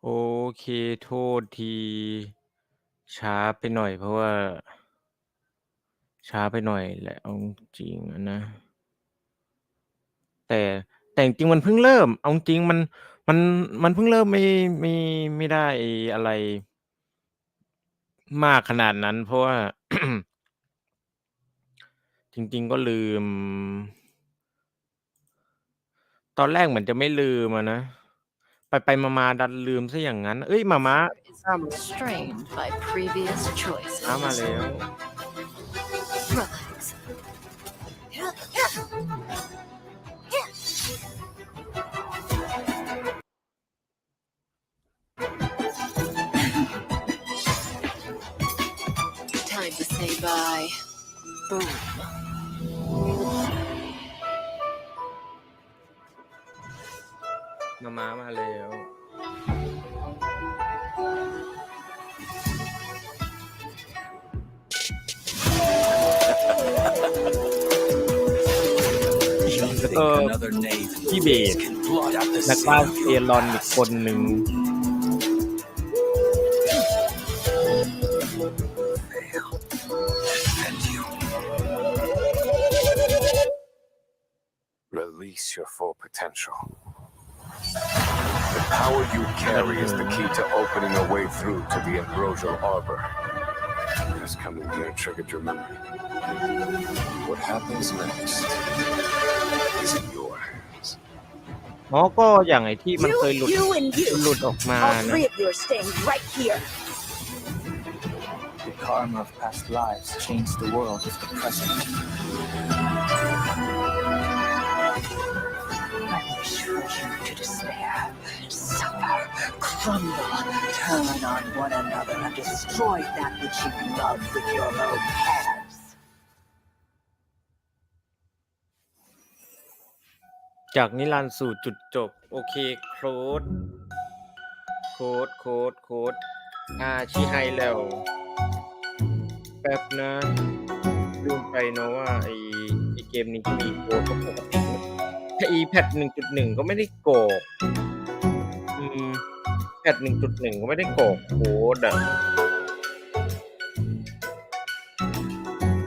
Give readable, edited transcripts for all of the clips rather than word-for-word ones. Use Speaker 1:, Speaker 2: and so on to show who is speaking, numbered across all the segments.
Speaker 1: โอเคโทษทีช้าไปหน่อยเพราะว่าช้าไปหน่อยแหละเอาจริงๆนะแต่แต่จริงๆมันเพิ่งเริ่มเอาจริงๆมันมันเพิ่งเริ่มไม่ได้อะไรมากขนาดนั้นเพราะว่า จริงๆก็ลืมตอนแรกเหมือนจะไม่ลืมอะนะไปๆมาๆดันลืมเสียอย่างงั้นเฮ้ยหม่าม้า
Speaker 2: Is constrained by previous
Speaker 1: ม้ามา
Speaker 2: choices.
Speaker 1: แล้ว
Speaker 2: Relax. Time to say bye. Boom.
Speaker 1: หม่าม้ามาแล้ว
Speaker 3: You
Speaker 1: แล้ว
Speaker 3: think
Speaker 1: ก็
Speaker 3: another knave
Speaker 1: พี่เบส
Speaker 3: can blot out the
Speaker 1: นัก
Speaker 3: sin
Speaker 1: ล่า
Speaker 3: of
Speaker 1: เซีย
Speaker 3: your
Speaker 1: รอนอีกคนหนึ่ง
Speaker 3: and you release your full potential. The power you carry is the key to opening a way through to the ambrosial arbor. Just coming here triggered your memory. What happens next is in your hands.
Speaker 1: อ๋อก็อย่างไอ้ที่มันเคย
Speaker 4: You and you.
Speaker 1: หลุดออกมา
Speaker 4: All
Speaker 1: นะ
Speaker 4: three of you are staying right here.
Speaker 3: The karma of past lives changed the world of the present.
Speaker 4: Let me shrink you to despair. Suffer, crumble, turn on one another, and destroy that which you love with your own hands.
Speaker 1: จากนิรันดร์สู่จุดจบ โอเคโค้ดชี้ให้แล้ว แป๊บนะลืมไปเนาะว่าไอ้เกมนี้จะมีโค้ดเพราะปกติถ้าแพท 1.1 ก็ไม่ได้กรอกแพท 1.1 ก็ไม่ได้กรอกโค้ดอะ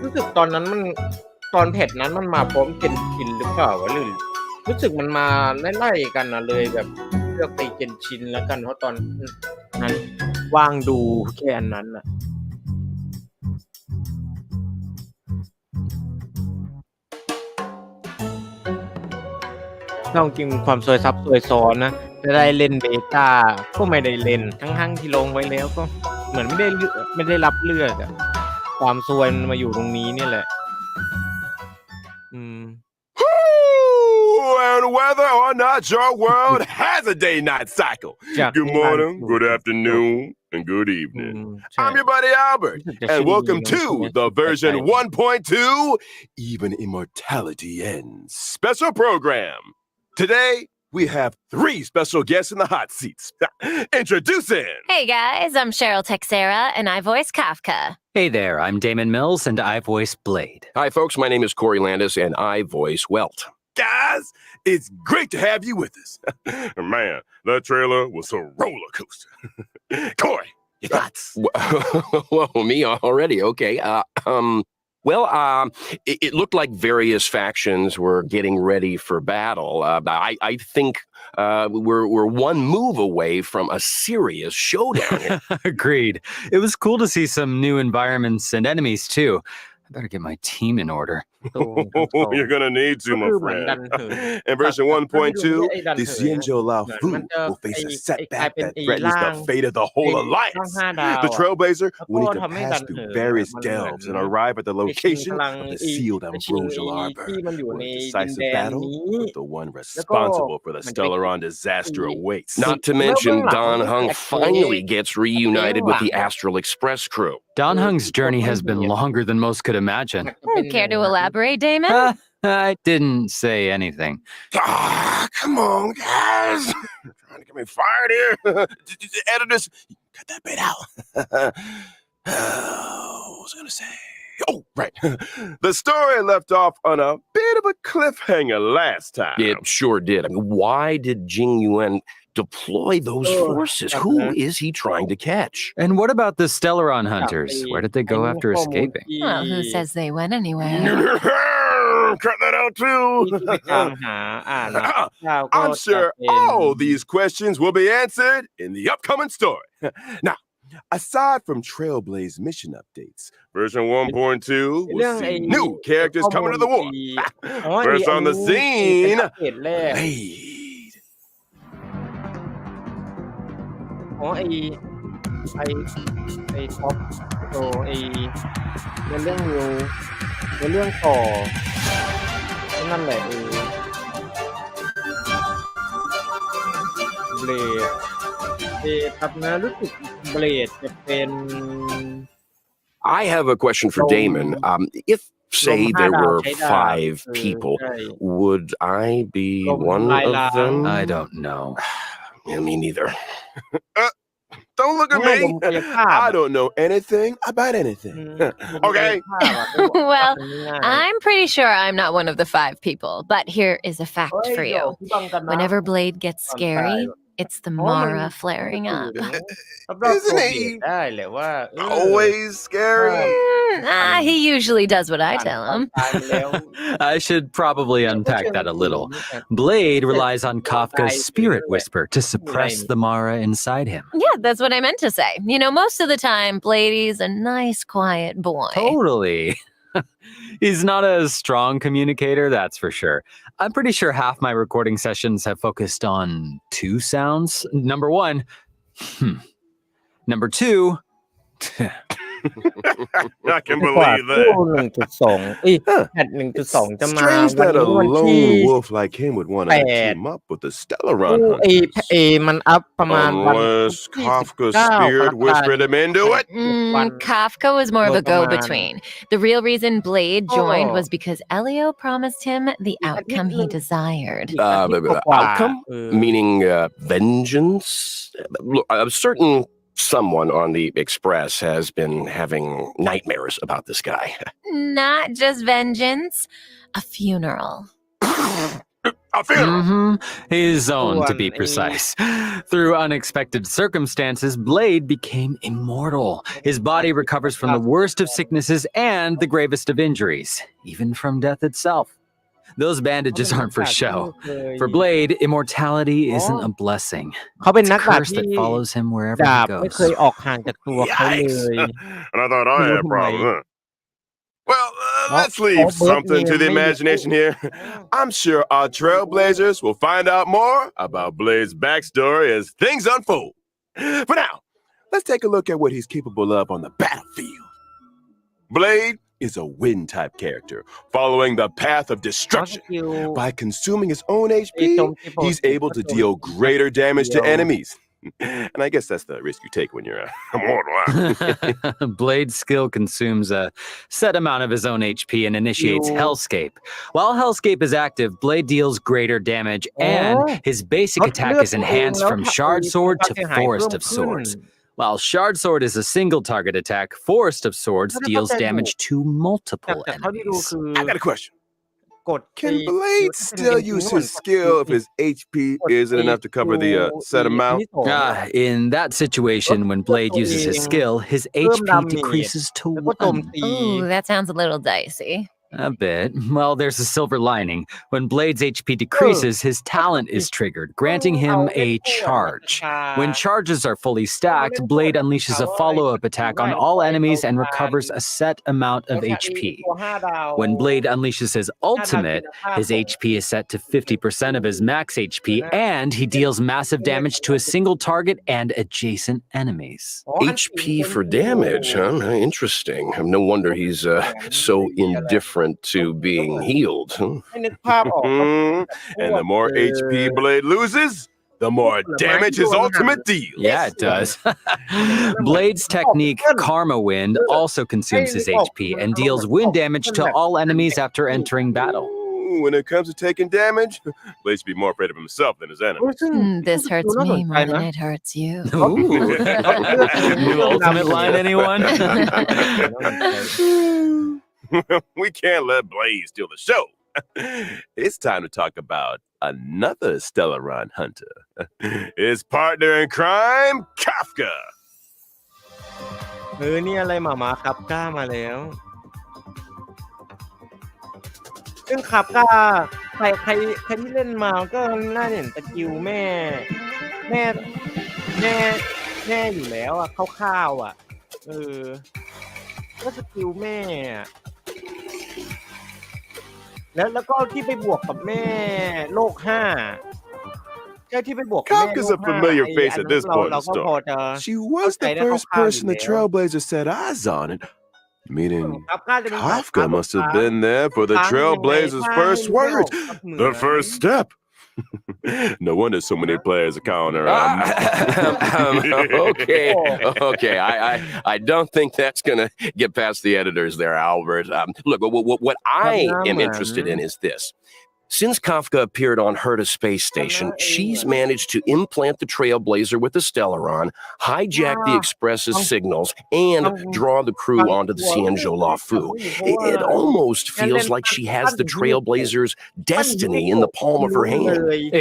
Speaker 1: รู้สึกตอนนั้นตอนแพทนั้นมันมาพร้อมเกนชินหรือเปล่าวะหรือรู้สึกมันมาไล่ๆกันนะเลยแบบเลือกไปเกนชินแล้วกันเพราะตอนนั้นว่างดูแค่อันนั้นน่ะเอาจริงความซวยซับซวยซ้อนนะจะได้เล่นเบต้าก็ไม่ได้เล่นทั้งๆที่ลงไว้แล้วก็เหมือนไม่ได้รับเลือกอะความซวยมันมาอยู่ตรงนี้เนี่ยแหละ
Speaker 5: And whether or not your world has a day-night cycle. Good morning, good afternoon, and good evening. I'm your buddy Albert, and welcome to the version 1.2 Even Immortality Ends special program. Today, we have 3 special guests in the hot seats. Introducing!
Speaker 6: Hey guys, I'm Cheryl Texera, and I voice Kafka.
Speaker 7: Hey there, I'm Damon Mills, and I voice Blade.
Speaker 5: Hi, folks. My name is Corey Landis, and I voice Welt. Guys, it's great to have you with us. Man, that trailer was a roller coaster. Corey, your thoughts? Well, me already. Okay. It looked like various factions were getting ready for battle. I think we're one move away from a serious showdown here.
Speaker 7: Agreed. It was cool to see some new environments and enemies, too. I better get my team in order.
Speaker 5: You're gonna need to, my friend. In version 1.2, the Xianzhou Lao Fu will face a setback that threatens the fate of the whole alliance. The Trailblazer will need to pass through various delves and arrive at the location of the sealed ambrosial arbor, where a decisive battle with the one responsible for the Stellaron disaster awaits. Not to mention, Don Hung finally gets reunited with the Astral Express crew.
Speaker 7: Don Hung's journey has been longer than most could imagine.
Speaker 6: Care to elaborate, Damon?
Speaker 7: I didn't say anything.
Speaker 5: Come on, guys. You're trying to get me fired here. Editors, cut that bit out. What was I going to say? Oh, right. The story left off on a bit of a cliffhanger last time.
Speaker 8: It sure did. I mean, why did Jing Yuan deploy those forces? Who is he trying to catch?
Speaker 7: And what about the Stellaron hunters? Where did they go after escaping?
Speaker 6: Well, who says they went anywhere?
Speaker 5: Cut that out too.
Speaker 1: ที่ไปตามหาอ่านข่าวก็
Speaker 5: I'm
Speaker 1: จะ
Speaker 5: sure
Speaker 1: เป็น
Speaker 5: all these questions will be answered in the upcoming story. Now, aside from Trailblaze mission updates, version 1.2 will see new characters coming to the war. First on the scene,
Speaker 1: อัปเดตแรก
Speaker 5: Blade.
Speaker 1: อ๋อไอท็อปโตในเรื่องนิวในเรื่องต่อนั่นแหละเบลดครับนะรู้สึกเบลดจะเป็น
Speaker 8: I have a question for Damon. If, say, there were 5 people, would I be one of them?
Speaker 7: I don't know.
Speaker 8: Yeah, me neither.
Speaker 5: Don't look at me. I don't know anything about anything. Okay.
Speaker 6: Well, I'm pretty sure I'm not one of the 5 people, but here is a fact for you. Whenever Blade gets scary, it's the Mara flaring up.
Speaker 5: Isn't he
Speaker 1: ได้แหละว่า
Speaker 5: always scary?
Speaker 6: He usually does what I tell him.
Speaker 1: ตายแล้ว
Speaker 7: I should probably unpack that a little. Blade relies on Kafka's spirit whisper to suppress the Mara inside him.
Speaker 6: Yeah, that's what I meant to say. You know, most of the time, Bladey's a nice, quiet boy.
Speaker 7: Totally. He's not a strong communicator, that's for sure. I'm pretty sure half my recording sessions have focused on 2 sounds. Number 1, Number 2,
Speaker 5: I can believe that.
Speaker 1: 1.2 แพท 1.2 จะมา
Speaker 5: Strange
Speaker 1: วัน
Speaker 5: that a
Speaker 1: นี้วันที่
Speaker 5: lone wolf like him would want to team up with the Stellaron hunters.
Speaker 1: มันอัพประมาณวัน
Speaker 5: Unless
Speaker 1: ที่
Speaker 5: Kafka's
Speaker 1: 19
Speaker 5: spirit whispered him into it.
Speaker 6: Kafka was more of a go-between. The real reason Blade joined was because Elio promised him the outcome he desired.
Speaker 8: Outcome? Meaning vengeance? Look, a certain someone on the Express has been having nightmares about this guy.
Speaker 6: Not just vengeance, a funeral.
Speaker 5: A funeral.
Speaker 7: His own, to be precise. Through unexpected circumstances, Blade became immortal. His body recovers from the worst of sicknesses and the gravest of injuries, even from death itself. Those bandages aren't for show. For Blade, immortality isn't a blessing.
Speaker 1: เขาเป็น
Speaker 7: It's
Speaker 1: นั
Speaker 7: a
Speaker 1: กดาบ
Speaker 7: curse
Speaker 1: ที่
Speaker 7: that follows him wherever
Speaker 1: ดา
Speaker 7: he
Speaker 1: บไม่เคย
Speaker 7: goes.
Speaker 1: ออกห่างจากตัวเขาเลย
Speaker 5: And I thought I had a problem, huh? Well, let's leave something to the imagination here. I'm sure our trailblazers will find out more about Blade's backstory as things unfold. For now, let's take a look at what he's capable of on the battlefield. Blade is a wind-type character, following the path of destruction. By consuming his own HP, he's able to deal greater damage to enemies. And I guess that's the risk you take when you're immortal.
Speaker 7: Blade's skill consumes a set amount of his own HP and initiates Hellscape. While Hellscape is active, Blade deals greater damage, and his basic attack is enhanced from Shard Sword to Forest of Swords. While Shard Sword is a single target attack, Forest of Swords deals damage to multiple
Speaker 1: แต่เท่าที่ดู
Speaker 7: enemies.
Speaker 1: คือ
Speaker 5: I got a question.
Speaker 1: กด
Speaker 5: Can Blade still use his skill if his HP isn't enough to cover the set amount?
Speaker 7: In that situation, when Blade uses his skill, his HP decreases to
Speaker 1: แล้วก็โจม
Speaker 7: 1.
Speaker 1: ตี
Speaker 6: Ooh, that sounds a little dicey.
Speaker 7: A bit. Well, there's a silver lining. When Blade's HP decreases, his talent is triggered, granting him a charge. When charges are fully stacked, Blade unleashes a follow-up attack on all enemies and recovers a set amount of HP. When Blade unleashes his ultimate, his HP is set to 50% of his max HP, and he deals massive damage to a single target and adjacent enemies.
Speaker 8: HP for damage, huh? Interesting. No wonder he's so indifferent to being healed. Huh?
Speaker 1: ให้นึกภาพออก
Speaker 5: And the more HP Blade loses, the more damage his ultimate deals.
Speaker 7: Yeah, it does. Blade's technique, Karma Wind, also consumes his HP and deals wind damage to all enemies after entering battle.
Speaker 5: when it comes to taking damage, Blade should be more afraid of himself than his enemy.
Speaker 6: This hurts me more than it hurts you.
Speaker 7: New ultimate line, anyone?
Speaker 5: We can't let Blade steal the show. It's time to talk about another Stellaron hunter. His partner in crime, Kafka.
Speaker 1: นี่อะไรหมาคับก้ามาแล้วซึ่งคับก้าใครที่เล่นมาก็น่าเห็นสกิลแม่อยู่แล้วอ่ะคร่าวๆอ่ะก็สกิลแม่แล้วก็ที่ไปบวกกับแม่โลก5Kafka's
Speaker 5: a familiar face at this point in the story. She was the first person the Trailblazer set eyes on it, meaning Kafka must have been there for the Trailblazer's first words, the first step. No wonder so many players are calling her.
Speaker 8: Okay. I don't think that's gonna get past the editors there, Albert. Look, what I am interested in is this. Since Kafka appeared on Herta Space Station, she's managed to implant the Trailblazer with the Stellaron, hijack the Express's signals, and draw the crew onto the Xianzhou Lafu. It almost feels like she has the Trailblazer's destiny in the palm of her hand.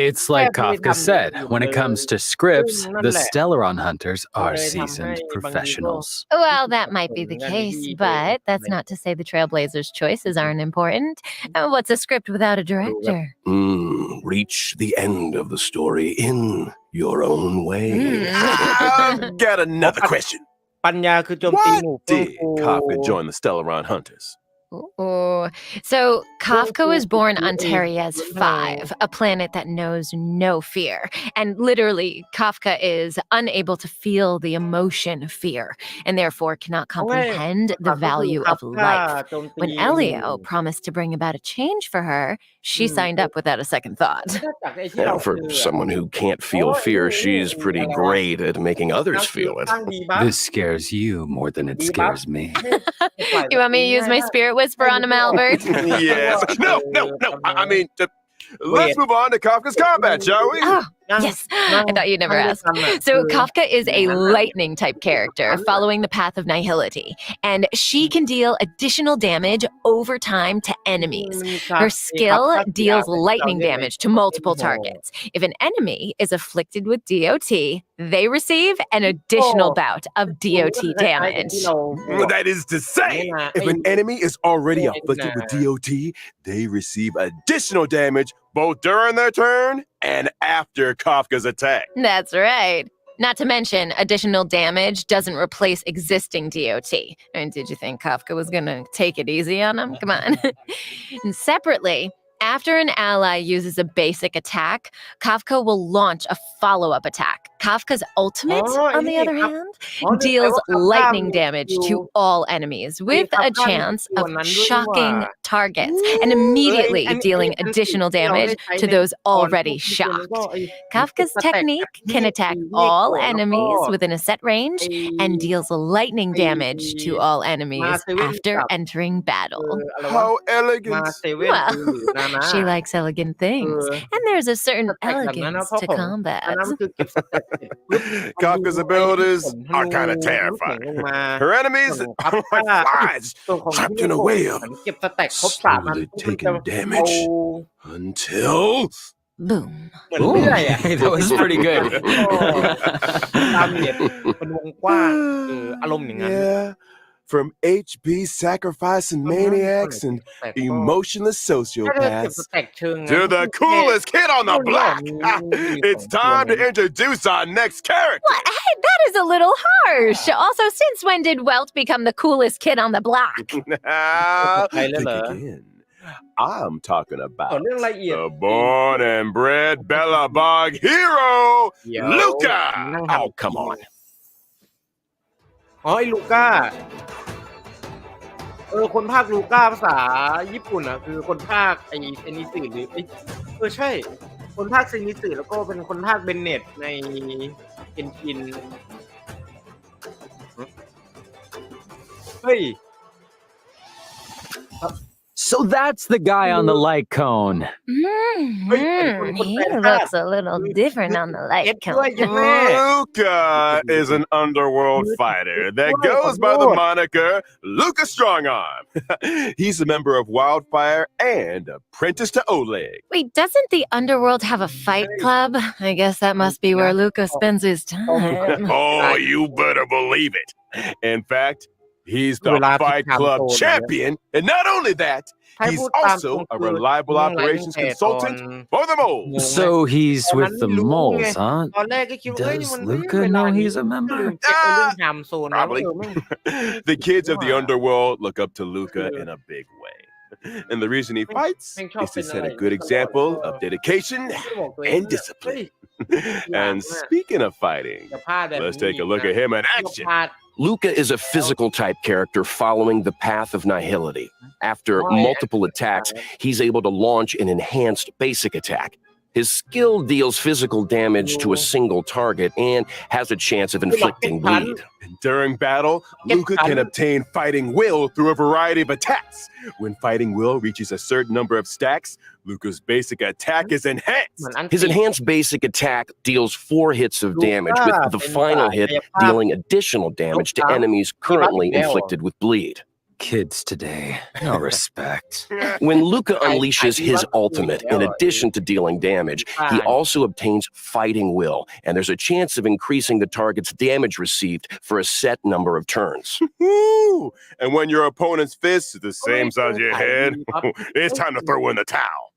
Speaker 7: It's like Kafka said, when it comes to scripts, the Stellaron hunters are seasoned professionals.
Speaker 6: Well, that might be the case, but that's not to say the Trailblazers' choices aren't important. What's a script without a director?
Speaker 8: Reach the end of the story in your own way.
Speaker 5: I've got another question.
Speaker 1: ปัญญาคือโจมตีหมู่
Speaker 5: Why did Kafka join the Stellaron Hunters?
Speaker 6: So Kafka was born on Terias 5, a planet that knows no fear. And literally, Kafka is unable to feel the emotion of fear and therefore cannot comprehend the value of life. When Elio promised to bring about a change for her, she signed up without a second thought.
Speaker 8: Now, for someone who can't feel fear, she's pretty great at making others feel it.
Speaker 7: This scares you more than it scares me.
Speaker 6: You want me to use my spirit whisper on him, Albert?
Speaker 5: Yes. No. I mean, let's move on to Kafka's combat, shall we?
Speaker 6: Oh, yes. I thought you'd never ask. So Kafka is a lightning type character following the path of nihility, and she can deal additional damage over time to enemies. Her skill deals lightning damage to multiple targets. If an enemy is afflicted with DOT, they receive an additional bout of DOT damage.
Speaker 5: That is to say, if an enemy is already afflicted with DOT, they receive additional damage both during their turn and after Kafka's attack.
Speaker 6: That's right. Not to mention, additional damage doesn't replace existing DOT. I mean, did you think Kafka was gonna take it easy on him? Come on. And separately, after an ally uses a basic attack, Kafka will launch a follow-up attack. Kafka's ultimate, on the other hand, deals lightning damage to all enemies with a chance of shocking targets and immediately dealing additional damage to those already shocked. Kafka's technique can attack all enemies within a set range and deals lightning damage to all enemies after entering battle.
Speaker 5: How elegant.
Speaker 6: Well, she likes elegant things, and there's a certain elegance to combat.
Speaker 5: Kafka's abilities are kind of terrifying. Her enemies are like flies trapped in a web, slowly taking damage until...
Speaker 6: Boom.
Speaker 7: Ooh, that was pretty good.
Speaker 1: ดาเมจเป็นวงกว้างอารมณ์อย่างนั้น
Speaker 5: Yeah. From HB sacrificing maniacs and emotionless sociopaths to the coolest kid on the block. It's time to introduce our next character.
Speaker 6: What? Hey, that is a little harsh. Also, since when did Welt become the coolest kid on the block?
Speaker 5: Think again. I'm talking about the born and bred Bellabog hero, Luca.
Speaker 8: Oh, come on.
Speaker 1: อ๋อไอ้ลูก้าคนภาคลูก้าภาษาญี่ปุ่นอ่ะคือคนภาคไอ้เซนิสึหรือใช่คนภาคเซนิสึแล้วก็เป็นคนภาคเบนเน็ตในเกนชินเฮ้ย
Speaker 7: So that's the guy on the light cone.
Speaker 6: He looks a little different on the light cone.
Speaker 5: Luca is an underworld fighter that goes by the moniker Luca Strongarm. He's a member of Wildfire and apprentice to Oleg.
Speaker 6: Wait, doesn't the underworld have a fight club? I guess that must be where Luca spends his time.
Speaker 5: Oh, you better believe it. In fact, he's the Fight Club champion, and not only that, he's also a reliable operations consultant for the moles.
Speaker 7: So he's with the moles, huh? Does Luca know he's a member?
Speaker 5: Probably. The kids of the underworld look up to Luca in a big way. And the reason he fights is to set a good example of dedication and discipline. And speaking of fighting, let's take a look at him in action.
Speaker 8: Luca is a physical type character following the path of nihility. After multiple attacks, he's able to launch an enhanced basic attack. His skill deals physical damage to a single target and has a chance of inflicting bleed.
Speaker 5: During battle, Luca can obtain fighting will through a variety of attacks. When fighting will reaches a certain number of stacks, Luca's basic attack is enhanced.
Speaker 8: His enhanced basic attack deals 4 hits of damage, with the final hit dealing additional damage to enemies currently inflicted with bleed.
Speaker 7: Kids today, no respect.
Speaker 8: When Luca unleashes his ultimate, in addition to dealing damage, he also obtains fighting will, and there's a chance of increasing the target's damage received for a set number of turns.
Speaker 5: And when your opponent's fist is the same size as your head, it's time to throw in the towel.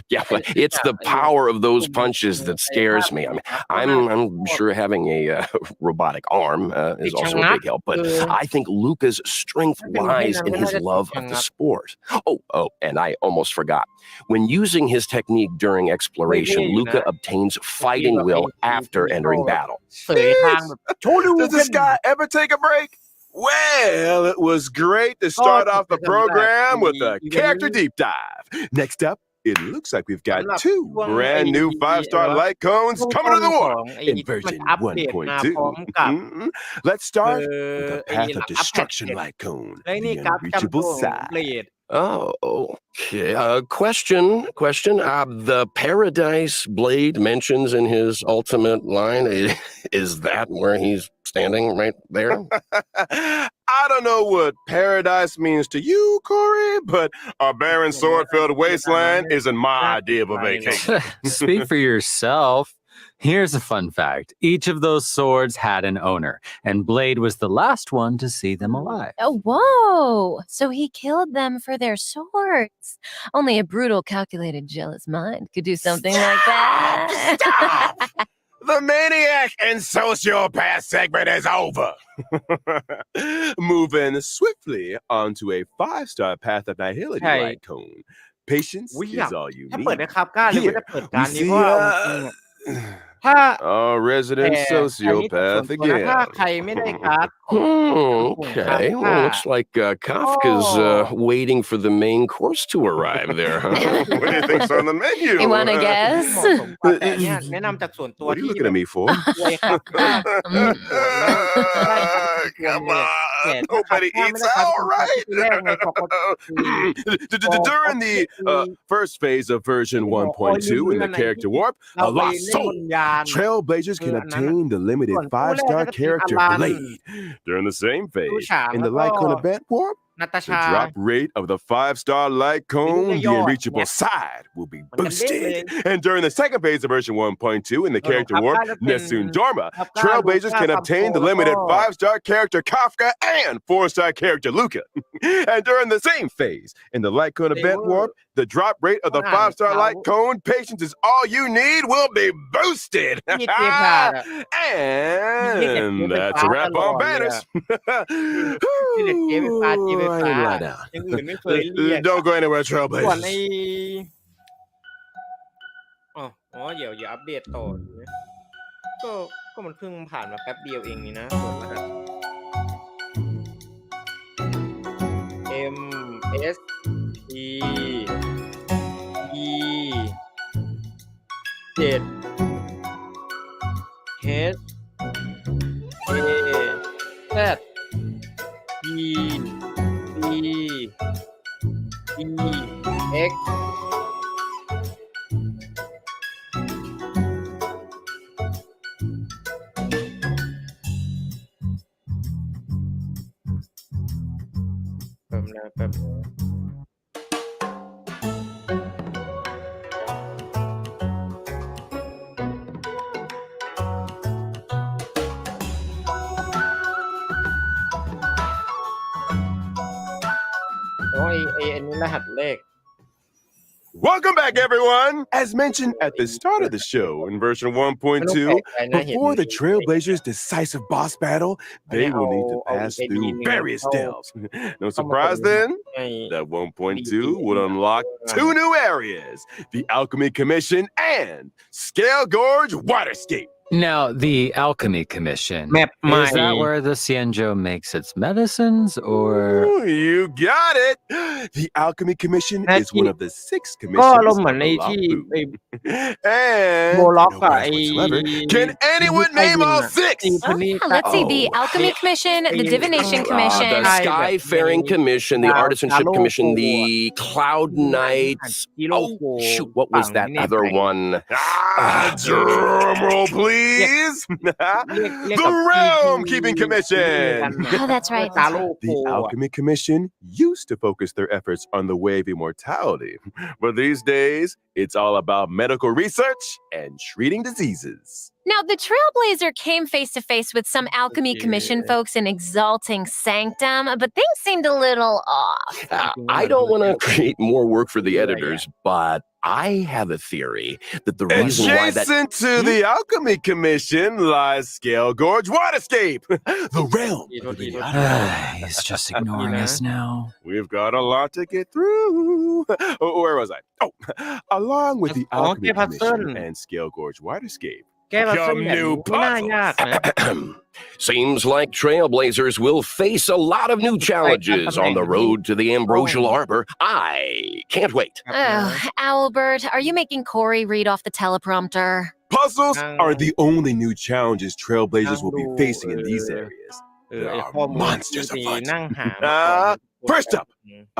Speaker 8: Yeah, but it's the power of those punches that scares me. I'm sure having a robotic arm is also a big help, but I think Luca's strength lies in his love of the sport. Oh, and I almost forgot. When using his technique during exploration, Luca obtains fighting will after entering battle.
Speaker 5: Does this guy ever take a break? Well, it was great to start off the program with a character deep dive. Next up, it looks like we've got 2 brand new 5-star light cones coming to the war in version 1.2. Let's start with the Path of Destruction light cone, the unreachable side.
Speaker 8: Oh, okay. Question. The Paradise Blade mentions in his ultimate line, is that where he's standing right there?
Speaker 5: I don't know what paradise means to you, Corey, but our barren sword-filled wasteland isn't my idea of a vacation.
Speaker 7: Speak for yourself. Here's a fun fact. Each of those swords had an owner, and Blade was the last one to see them alive.
Speaker 6: Oh, whoa! So he killed them for their swords. Only a brutal, calculated, jealous mind could do something like that.
Speaker 5: Stop! The maniac and sociopath segment is over. Moving swiftly onto a 5-star Path of Nihility light cone. Patience is all you need. Here, we see our resident sociopath again.
Speaker 8: Okay. Well, looks like Kafka's waiting for the main course to arrive there, huh?
Speaker 5: What do you think's on the menu?
Speaker 6: You want to guess?
Speaker 5: What are you looking at me for? Come on. Nobody eats all right. During the first phase of version 1.2 in the character warp, a lost soul, Trailblazers can obtain the limited 5-star character Blade. During the same phase, in the Light Cone event warp, the drop rate of the 5-star light cone, the unreachable side, will be boosted. And during the second phase of version 1.2 in the character warp, Nessun Dorma, Trailblazers can obtain the limited 5-star character Kafka and 4-star character Luca. And during the same phase in the light cone event warp, the drop rate of the 5-star light cone, patience is all you need, will be boosted. And that's a wrap on banners. Don't go anywhere, Trailblazers.
Speaker 1: อ๋อเดี๋ยวอย่าอัปเดตต่อก็มันเพิ่งผ่านมาแป๊บเดียวเองนี่นะส่วนรหัส M S T E 7 H A Z E B E X แป๊บนึงโอ้ยอันนี้รหัสเลข
Speaker 5: Welcome back, everyone! As mentioned at the start of the show, in version 1.2, before the Trailblazers' decisive boss battle, they will need to pass through various delves. No surprise then, that 1.2 would unlock 2 new areas, the Alchemy Commission and Scale Gorge Waterscape.
Speaker 7: Now, the Alchemy Commission.
Speaker 1: Map
Speaker 7: Is that where the Xianzhou makes its medicines, or...?
Speaker 5: Ooh, you got it! The Alchemy Commission is one of the 6
Speaker 1: ก็
Speaker 5: commissions
Speaker 1: อารมณ์
Speaker 5: of
Speaker 1: เหมือนใน
Speaker 5: the
Speaker 1: ที่
Speaker 5: Lafu.
Speaker 1: โม
Speaker 5: And
Speaker 1: ล็อก
Speaker 5: no
Speaker 1: กับ
Speaker 5: worries whatsoever. Can anyone name all 6?
Speaker 6: Let's see, the
Speaker 5: Oh.
Speaker 6: Alchemy Commission, the Divination Commission.
Speaker 8: The Skyfaring Commission, the Artisanship Commission, the Cloud Knights. Oh, shoot, what was that other one?
Speaker 5: Drum roll, please. The Realm Keeping Commission.
Speaker 6: Oh, that's right.
Speaker 5: The Alchemy Commission used to focus their efforts on the way of immortality, but these days it's all about medical research and treating diseases.
Speaker 6: Now, the Trailblazer came face to face with some Alchemy Commission folks in Exalting Sanctum, but things seemed a little off.
Speaker 8: I don't want to create more work for the editors, but I have a theory that the reason why that...
Speaker 5: Adjacent to the Alchemy Commission lies Scale Gorge Waterscape, the realm of the
Speaker 7: He's just ignoring us now.
Speaker 5: We've got a lot to get through. Where was I? Oh, along with the Alchemy Commission and Scale Gorge Waterscape,
Speaker 1: แก้พัซเซิล
Speaker 5: Come
Speaker 1: แบบ
Speaker 5: new
Speaker 1: นี้ไม่น่ายากนะ
Speaker 8: Seems like Trailblazers will face a lot of new challenges on the road to the Ambrosial Arbor. I can't wait.
Speaker 6: Oh, Albert, are you making Corey read off the teleprompter?
Speaker 5: puzzles are the only new challenges Trailblazers will be facing in these areas.
Speaker 1: ไอ้
Speaker 5: There
Speaker 1: ข้อ
Speaker 5: are
Speaker 1: มูล
Speaker 5: monsters
Speaker 1: ที่
Speaker 5: afoot.
Speaker 1: นั่งหามาก่อน
Speaker 5: First up,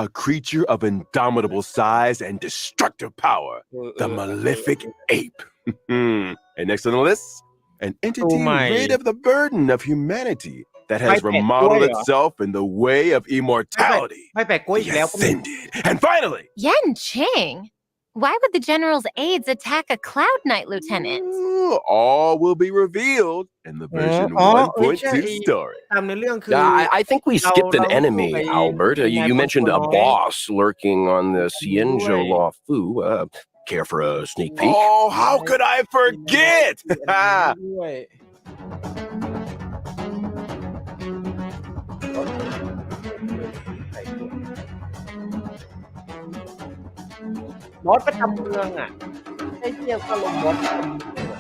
Speaker 5: a creature of indomitable size and destructive power, the malefic ape. And next on the list, an entity rid of the burden of humanity that has remodeled itself in the way of immortality.
Speaker 1: ไม่แปลกกล้วยอี
Speaker 5: The
Speaker 1: กแล้วก็มี
Speaker 5: Ascended. And finally,
Speaker 6: Yen Ching? Why would the General's aides attack a Cloud Knight lieutenant?
Speaker 5: all will be revealed in the version 1.2 story.
Speaker 1: ตามในเรื่องคือ
Speaker 8: I think we skipped an enemy, Albert. You mentioned a boss lurking on the Xianzhou Law Fu. Care for a sneak peek?
Speaker 5: Oh, how could I forget?
Speaker 1: ด้วยบอสประจำเมืองอ่ะไอ้เที่ยวก็ลงบอสประจำเมือง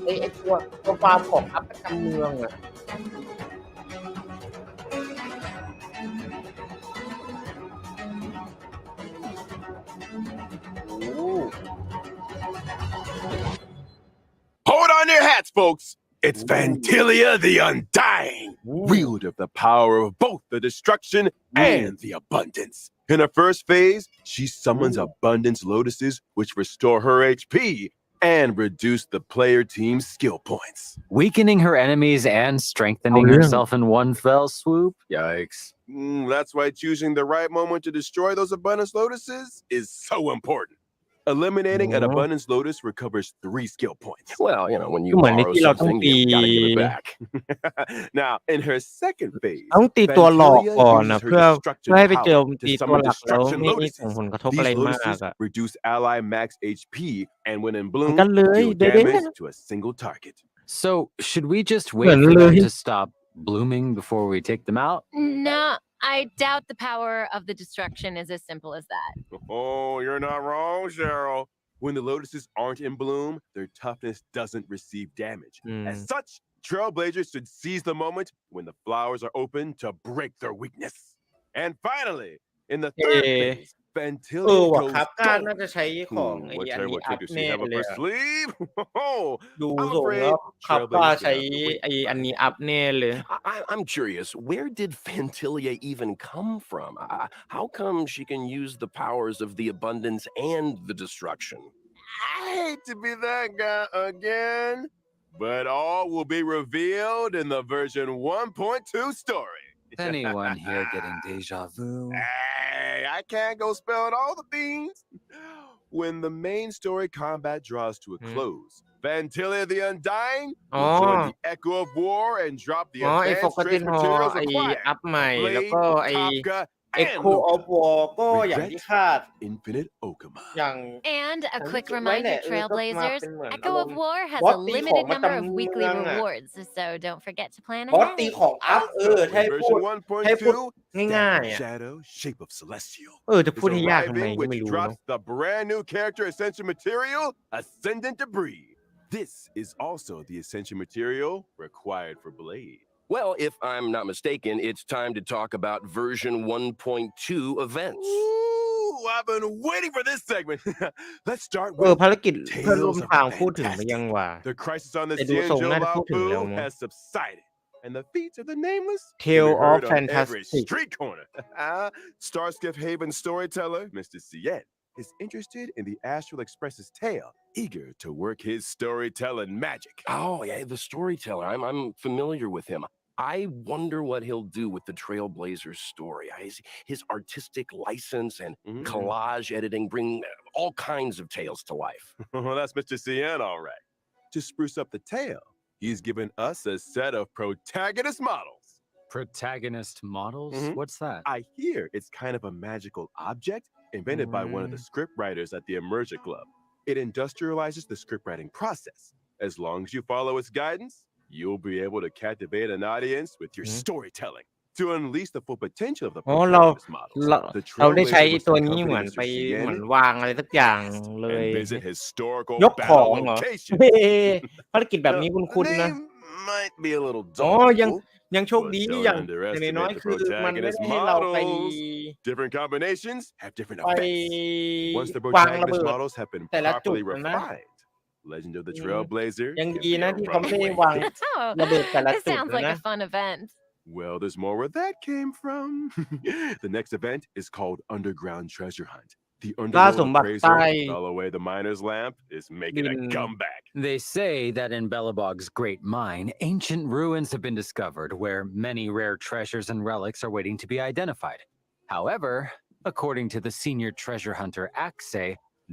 Speaker 1: ไอ้ตัวฟาร์มของอัพประจำเมืองอ่ะ
Speaker 5: Hold on your hats, folks. It's Vantilia the Undying, wielder of the power of both the destruction and the abundance. In her first phase, she summons abundance lotuses, which restore her HP and reduce the player team's skill points.
Speaker 7: Weakening her enemies and strengthening herself in one fell swoop? Yikes.
Speaker 5: That's why choosing the right moment to destroy those abundance lotuses is so important. Eliminating an abundance lotus recovers 3 skill points.
Speaker 8: Well, you know, when you
Speaker 1: เหมือนใน
Speaker 8: borrow
Speaker 1: ที่เราต้อง
Speaker 8: something,
Speaker 1: ตี
Speaker 8: you gotta give it back.
Speaker 5: Now, in her second phase,
Speaker 1: ต้องตีตัวหลอกก่อนนะ
Speaker 5: Vantilia
Speaker 1: เพื่อ
Speaker 5: uses her destruction
Speaker 1: ให้ไปเจอ
Speaker 5: power
Speaker 1: ตี
Speaker 5: to
Speaker 1: ตัว
Speaker 5: summon
Speaker 1: หลักแล้ว
Speaker 5: destruction
Speaker 1: ไม่ส่ง
Speaker 5: lotuses.
Speaker 1: ผลกระทบอะไร
Speaker 5: These
Speaker 1: มาก
Speaker 5: lotuses
Speaker 1: อ่ะ
Speaker 5: reduce ally max HP, and when in bloom,
Speaker 1: กันเลย
Speaker 5: deal
Speaker 1: เด้ๆ
Speaker 5: damage to a single target.
Speaker 7: So, should we just wait
Speaker 1: Well,
Speaker 7: for them
Speaker 1: really?
Speaker 7: to stop blooming before we take them out?
Speaker 6: No, I doubt the power of the destruction is as simple as that.
Speaker 5: Oh, you're not wrong, Cheryl. When the lotuses aren't in bloom, their toughness doesn't receive damage. As such, Trailblazers should seize the moment when the flowers are open to break their weakness. And finally, in the third phase, Fantilia
Speaker 1: ว่ะ
Speaker 5: goes
Speaker 1: ครับการน่า
Speaker 5: dome.
Speaker 1: จะใช้ของไอ้
Speaker 5: What
Speaker 1: อัน
Speaker 5: terrible
Speaker 1: นี้อัพ
Speaker 5: trick does
Speaker 1: แน่
Speaker 5: she have up
Speaker 1: เลย
Speaker 5: her
Speaker 1: อะ
Speaker 5: sleeve? Oh,
Speaker 1: ดู
Speaker 5: I'm
Speaker 1: ทรง
Speaker 5: afraid
Speaker 1: แล้วครับว่า
Speaker 5: Trailblazer's
Speaker 1: ใช้
Speaker 5: gonna have to
Speaker 1: ไอ้
Speaker 5: wait
Speaker 1: อัน
Speaker 5: for
Speaker 1: นี้
Speaker 5: the
Speaker 1: อัพ
Speaker 5: fight.
Speaker 1: แน่เลย
Speaker 8: I'm curious, where did Fantilia even come from? How come she can use the powers of the abundance and the destruction?
Speaker 5: I hate to be that guy again, but all will be revealed in the version 1.2 story.
Speaker 7: Anyone here getting deja vu?
Speaker 5: Hey, I can't go spelling all the beans. When the main story combat draws to a close, Fantilia the Undying
Speaker 1: อ๋อ
Speaker 5: will join the Echo of War and drop the
Speaker 1: อ๋อ ไอ้
Speaker 5: advanced
Speaker 1: Forgotten
Speaker 5: trace
Speaker 1: Hall
Speaker 5: materials
Speaker 1: ไอ้
Speaker 5: acquired
Speaker 1: อัพใหม่
Speaker 5: by
Speaker 1: แล้ว
Speaker 5: Blade,
Speaker 1: ก็ไอ้
Speaker 5: Kafka, and
Speaker 1: Echo of
Speaker 5: Luca.
Speaker 1: War ก็อย่างที่
Speaker 5: Regret
Speaker 1: คาด
Speaker 5: Infinite Okama.
Speaker 1: อย่าง
Speaker 6: And a
Speaker 1: ผม
Speaker 6: quick
Speaker 1: คิดไว้แห
Speaker 6: reminder,
Speaker 1: ละก็มา
Speaker 6: Trailblazers,
Speaker 1: เป็นเหมือนอา
Speaker 6: Echo
Speaker 1: ร
Speaker 6: of
Speaker 1: มณ์
Speaker 6: War has
Speaker 1: บอส
Speaker 6: a
Speaker 1: ตีของ
Speaker 6: limited
Speaker 1: ประ
Speaker 6: number
Speaker 1: จำ
Speaker 6: of
Speaker 1: เมื
Speaker 6: weekly
Speaker 1: องอะ
Speaker 6: rewards, so don't forget to plan
Speaker 1: บอสตี
Speaker 6: ahead.
Speaker 1: ของอัพ
Speaker 5: Also,
Speaker 1: ถ้า
Speaker 5: in
Speaker 1: ให้พูด
Speaker 5: version
Speaker 1: ให้พูด
Speaker 5: 1.2,
Speaker 1: ง่าย
Speaker 5: Staff
Speaker 1: ๆ
Speaker 5: of
Speaker 1: อะ
Speaker 5: Shadow, Shape of Celestial
Speaker 1: จะพูด
Speaker 5: is
Speaker 1: ให้ยากทำไม
Speaker 5: arriving,
Speaker 1: ก็ไม่
Speaker 5: which
Speaker 1: รู้
Speaker 5: drops
Speaker 1: เนาะ
Speaker 5: the brand new character Ascension material, Ascendant Debris. This is also the Ascension material required for Blade.
Speaker 8: Well, if I'm not mistaken, it's time to talk about version 1.2 events.
Speaker 5: Ooh, I've been waiting for this segment. Let's start
Speaker 1: ภ
Speaker 5: with
Speaker 1: ารกิจเพื่อนร่วม
Speaker 5: Tales of
Speaker 1: ทางพูดถึงไปยัง
Speaker 5: Fantastic.
Speaker 1: ว่า
Speaker 5: The crisis on the
Speaker 1: แต่ดูทรง
Speaker 5: Cienjo
Speaker 1: น่าจะพูดถึงแล้ว
Speaker 5: Laofu
Speaker 1: มั้ง
Speaker 5: has subsided, and the feats of the Nameless can be
Speaker 1: Tale of
Speaker 5: heard on every
Speaker 1: Fantastic
Speaker 5: street corner. Starskiff Haven storyteller Mr. Cien is interested in the Astral Express's tale, eager to work his storytelling magic.
Speaker 8: Oh, yeah, the storyteller. I'm familiar with him. I wonder what he'll do with the Trailblazers story. His artistic license and collage editing bring all kinds of tales to life.
Speaker 5: Well, that's Mr. Cien, all right. To spruce up the tale, he's given us a set of protagonist models.
Speaker 7: Protagonist models? What's that?
Speaker 5: I hear it's kind of a magical object invented by one of the scriptwriters at the Immersion Club. It industrializes the scriptwriting process. As long as you follow its guidance, you'll be able to captivate an audience with your storytelling. To unleash the full potential of the
Speaker 1: อ๋อเรา
Speaker 5: protagonist models,
Speaker 1: เรา
Speaker 5: the
Speaker 1: เราได้ใช้
Speaker 5: Trailblazer must
Speaker 1: ตัวนี้
Speaker 5: accompany
Speaker 1: เหมือน
Speaker 5: Mr.
Speaker 1: ไปเหมือน
Speaker 5: Cien
Speaker 1: วางอะไรสักอย่างเลย
Speaker 5: and visit historical
Speaker 1: ยกของ
Speaker 5: battle
Speaker 1: เหรอ
Speaker 5: locations.
Speaker 1: ภารกิจแบบนี้
Speaker 5: The
Speaker 1: คุ้นๆนะ
Speaker 5: name might be a little
Speaker 1: อ๋อ
Speaker 5: daunting,
Speaker 1: ยังโชค
Speaker 5: but
Speaker 1: ดี
Speaker 5: don't
Speaker 1: อย่างน้อย
Speaker 5: underestimate
Speaker 1: ๆ
Speaker 5: the
Speaker 1: คือมันไม่ได้
Speaker 5: protagonist
Speaker 1: ให้เราไป
Speaker 5: models. Different combinations have different
Speaker 1: ไป
Speaker 5: effects. Once the
Speaker 1: วางระเบิ
Speaker 5: protagonist
Speaker 1: ด
Speaker 5: models have been
Speaker 1: แต่ละจุด
Speaker 5: properly
Speaker 1: นะ
Speaker 5: refined, Legend of the Trailblazer
Speaker 1: ยัง
Speaker 5: can
Speaker 1: ดี
Speaker 5: be
Speaker 1: นะ
Speaker 5: a
Speaker 1: ที่เขาไม่ได้วาง
Speaker 5: runaway.
Speaker 6: Oh,
Speaker 1: ระเบิดแต่ละ
Speaker 6: this
Speaker 1: จุด
Speaker 6: sounds
Speaker 1: นะ
Speaker 6: like
Speaker 1: นะ
Speaker 6: a fun event.
Speaker 5: Well, there's more where that came from. The next event is called Underground Treasure Hunt. The
Speaker 1: ล่า
Speaker 5: underworld
Speaker 1: สมบัติ
Speaker 5: appraiser
Speaker 1: ใต้
Speaker 5: who fell away the miner's lamp is making a
Speaker 1: ดิน
Speaker 5: comeback.
Speaker 7: They say that in Belobog's great mine, ancient ruins have been discovered where many rare treasures and relics are waiting to be identified. However, according to the senior treasure hunter Axe,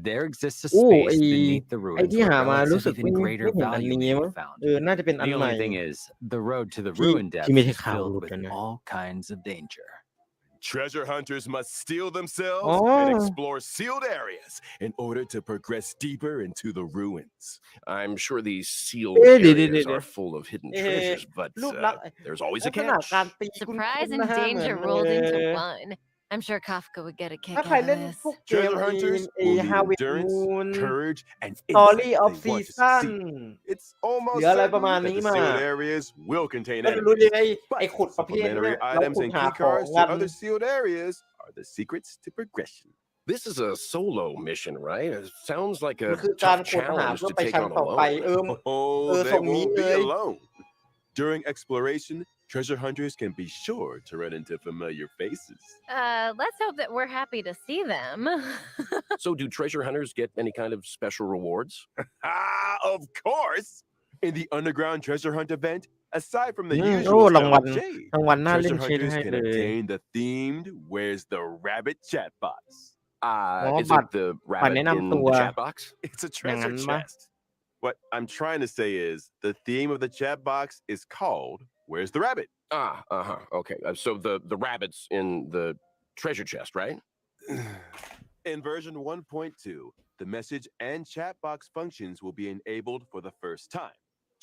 Speaker 7: there exists a
Speaker 1: โอ้
Speaker 7: space
Speaker 1: ไอ้
Speaker 7: beneath the
Speaker 1: ไอ้
Speaker 7: ruins
Speaker 1: ที่
Speaker 7: where
Speaker 1: หามา
Speaker 7: relics
Speaker 1: รู้
Speaker 7: of
Speaker 1: สึก
Speaker 7: even
Speaker 1: ไม่
Speaker 7: greater
Speaker 1: เห็นอัน
Speaker 7: value
Speaker 1: นี้
Speaker 7: may
Speaker 1: มั้ง
Speaker 7: be found.
Speaker 1: น่าจะเป็นอัน
Speaker 7: The
Speaker 1: ใหม่
Speaker 7: only thing is, the road to the
Speaker 1: ที่
Speaker 7: ruin
Speaker 1: ที่ไม่
Speaker 7: depths
Speaker 1: ใช่
Speaker 7: is
Speaker 1: ข่าว
Speaker 7: filled
Speaker 1: หลุด
Speaker 7: with
Speaker 1: นะ
Speaker 7: all kinds of danger.
Speaker 5: Treasure hunters must steel themselves
Speaker 1: อ๋อ
Speaker 5: and explore sealed areas in order to progress deeper into the ruins.
Speaker 8: I'm sure these sealed
Speaker 1: เดี๋ยว
Speaker 8: areas are full of hidden
Speaker 1: เอ๊ะ
Speaker 8: treasures, but
Speaker 1: รูปลักษณ์
Speaker 8: there's always
Speaker 1: ลั
Speaker 8: a
Speaker 1: กษณะ
Speaker 8: catch.
Speaker 1: การตีคุ้น
Speaker 6: Surprise
Speaker 1: ๆ
Speaker 6: and
Speaker 1: นะฮะเหมือน
Speaker 6: danger rolled into one. I'm sure Kafka would get a kick
Speaker 1: ถ้าใคร
Speaker 6: out of
Speaker 1: เล่น
Speaker 6: this.
Speaker 1: พวกเกม
Speaker 5: Treasure
Speaker 1: ไอ้
Speaker 5: hunters
Speaker 1: ไอ้
Speaker 5: will need
Speaker 1: Harvest
Speaker 5: endurance,
Speaker 1: Moon
Speaker 5: courage, and
Speaker 1: Story
Speaker 5: insight
Speaker 1: of
Speaker 5: if they want to
Speaker 1: Season
Speaker 5: succeed. It's almost
Speaker 1: หรืออะไร
Speaker 5: certain
Speaker 1: ประมาณ
Speaker 5: that
Speaker 1: นี้
Speaker 5: the
Speaker 1: มา
Speaker 5: sealed areas will contain
Speaker 1: ก็จะรู้
Speaker 5: enemies.
Speaker 1: ยังไงไอ้
Speaker 5: But
Speaker 1: ขุดประเภทเนี้ย
Speaker 5: supplementary
Speaker 1: เรา
Speaker 5: items
Speaker 1: ขุด
Speaker 5: and
Speaker 1: หา
Speaker 5: key
Speaker 1: ของ
Speaker 5: cards
Speaker 1: กั
Speaker 5: to
Speaker 1: น
Speaker 5: other sealed areas are the secrets to progression.
Speaker 8: This is a solo mission, right? It sounds like
Speaker 1: มัน
Speaker 8: a
Speaker 1: คือการ
Speaker 8: tough
Speaker 1: ขุดหา
Speaker 8: challenge
Speaker 1: เพื่อ
Speaker 8: to
Speaker 1: ไป
Speaker 8: take
Speaker 1: ชั้น
Speaker 8: on
Speaker 1: ต่อไป
Speaker 8: alone.
Speaker 5: Oh, they
Speaker 1: ส่งนี้
Speaker 5: won't
Speaker 1: เล
Speaker 5: be
Speaker 1: ย
Speaker 5: alone. During exploration, treasure hunters can be sure to run into familiar faces.
Speaker 6: Let's hope that we're happy to see them.
Speaker 8: So, do treasure hunters get any kind of special rewards?
Speaker 5: Of course! In the underground treasure hunt event, aside from the
Speaker 1: โอ้
Speaker 5: usual
Speaker 1: รางวัล
Speaker 5: Stone Jade,
Speaker 1: รางวัลน่าเล่น
Speaker 5: treasure
Speaker 1: ใช้
Speaker 5: hunters
Speaker 1: ได้
Speaker 5: can
Speaker 1: เลย
Speaker 5: obtain the themed Where's the Rabbit chat box.
Speaker 8: Is
Speaker 1: บั
Speaker 8: it
Speaker 1: ตร
Speaker 8: the
Speaker 1: บัตร
Speaker 8: rabbit
Speaker 1: แนะ
Speaker 8: in
Speaker 1: นำตัว
Speaker 8: the chat box?
Speaker 5: It's a
Speaker 1: อย่างนั้
Speaker 5: treasure
Speaker 1: นปะ
Speaker 5: chest. What I'm trying to say is the theme of the chat box is called Where's the Rabbit?
Speaker 8: Okay. So the rabbits in the treasure chest, right?
Speaker 5: In version 1.2, the message and chat box functions will be enabled for the first time.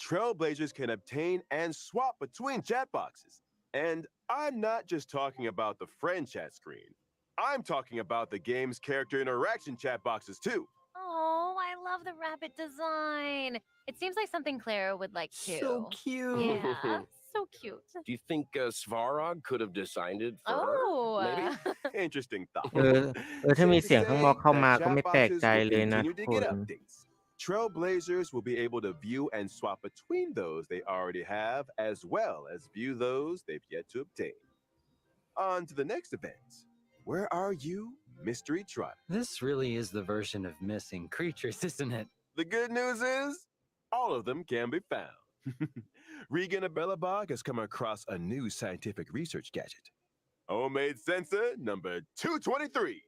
Speaker 5: Trailblazers can obtain and swap between chat boxes. And I'm not just talking about the friend chat screen. I'm talking about the game's character interaction chat boxes too.
Speaker 6: Oh, I love the rabbit design. It seems like something Clara would like too.
Speaker 7: So cute.
Speaker 6: Yeah. so cute.
Speaker 8: Do you think Svarog could have designed it for her?
Speaker 6: Oh.
Speaker 8: Maybe?
Speaker 5: Interesting thought.
Speaker 1: ถ้ามี
Speaker 5: Safe to
Speaker 1: เสียงข้างนอก
Speaker 5: say
Speaker 1: เข้ามา
Speaker 5: that
Speaker 1: ก็ไม่
Speaker 5: chat
Speaker 1: แปลก
Speaker 5: boxes
Speaker 1: ใจ
Speaker 5: will
Speaker 1: เลยนะ
Speaker 5: continue
Speaker 1: ทุ
Speaker 5: to
Speaker 1: กค
Speaker 5: get
Speaker 1: น
Speaker 5: updates. Trailblazers will be able to view and swap between those they already have, as well as view those they've yet to obtain. On to the next event. Where are you, Mystery Trotter?
Speaker 7: This really is the version of missing creatures, isn't it?
Speaker 5: The good news is, all of them can be found. Regan of Bellabog has come across a new scientific research gadget. Homemade sensor number 223.